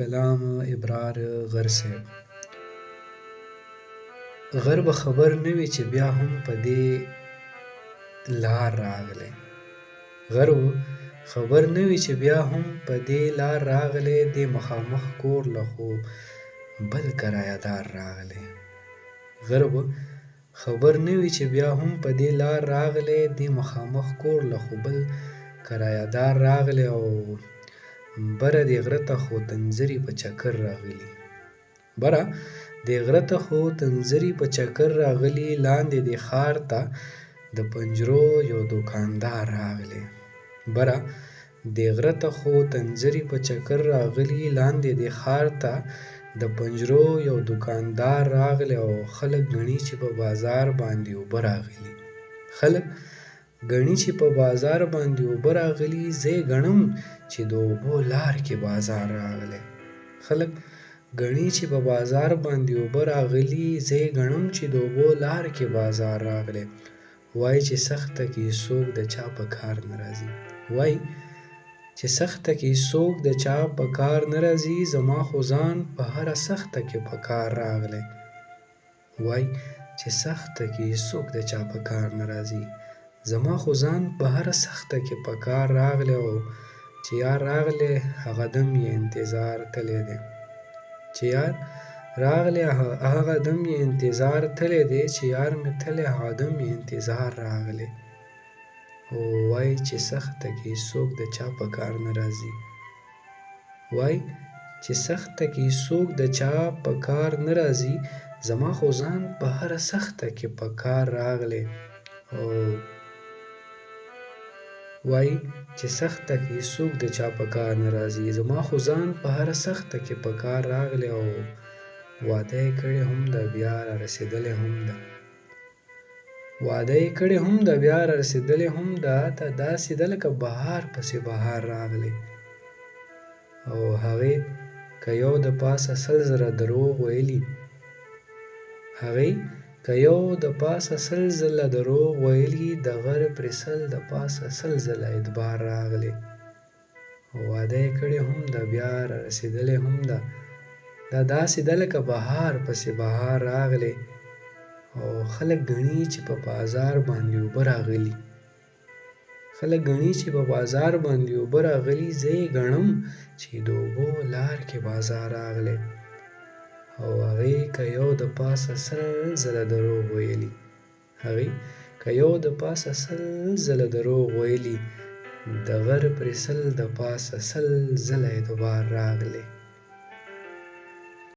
کلام ابرار غر صاحب. غر به خبر نه وي چې بیا هم په دې لار راغلی. غر به خبر نه وي چې بیا هم په دې لار راغلی. دې مخامخ کور له خو بل کرایه دار راغلی. غر به خبر نه وي چې بیا هم په دې لار راغلی. دې مخامخ کور له خو بل کرایه دار راغلی. او بره دې غره ته خو تنځري په چکر راغلي. بره دې غره ته خو تنځري په چکر راغلي. لاندې دې ښار ته د پنجرو یو دوکاندار راغلی. بره دې غره ته خو تنځري په چکر راغلي. لاندې دې ښار ته د پنجرو یو دوکاندار راغلی. او خلک ګڼي چې په بازار باندې اوبه راغلي. خلک ګڼي چې په بازار باندې اوبه راغلي. زه یې ګڼم چې د اوبو لار کې بازار راغلی. خلک ګڼي چې په بازار باندې اوبه راغلي. زه یې ګڼم چې د اوبو لار کې بازار راغلی. وایي چې سخته کې څوک د چا په کار نه راځي. وایي چې سخته کې څوک د چا په کار نه راځي. زما خو ځان په هره سخته کې په کار راغلی. وایي چې سخته کې څوک د چا په کار نه راځي. زما خو ځان په هره سخته کې په کار راغلی. او چې یار راغلی هغه دم یې انتظار تللی دی. چې یار راغلی هغه دم یې انتظار تللی دی. چې یار مې تللی هغه دم یې انتظار راغلی. او وایي چې سخته کې څوک د چا په کار نه راځي. وایي چې سخته کې څوک د چا په کار نه راځي. زما خو ځان په هره سخته کې په کار راغلی. او وایي چې سخته کې څوک د چا په کار نه راځي. زما خو ځان په هره سخته کې په کار راغلی. او واده یې کړې هم ده بیا را رسېدلې هم ده. واده یې کړې هم ده بیا را رسېدلې هم ده. ته داسې ده لکه بهار پسې بهار راغلی. او هغې که یو د پاسه سل زره دروغ ویلي. هغې که یو د پاسه سل ځله دروغ ویلي. د غر پرې سل د پاسه سل ځله اعتبار راغلی. او واده یې کړې هم ده بیا را رسېدلې هم ده. دا داسې ده لکه بهار پسې بهار راغلی. او خلک ګڼي چې په بازار باندې اوبه راغلي. خلک ګڼي چې په بازار باندې اوبه راغلي. زه یې ګڼم چې د اوبو لار کې بازار راغلی. او هغې که یو د پاسه سل ځله دروغ ویلي. هغې که یو د پاسه سل ځله دروغ ویلي. د غر پرې سل د پاسه سل ځله اعتبار راغلی.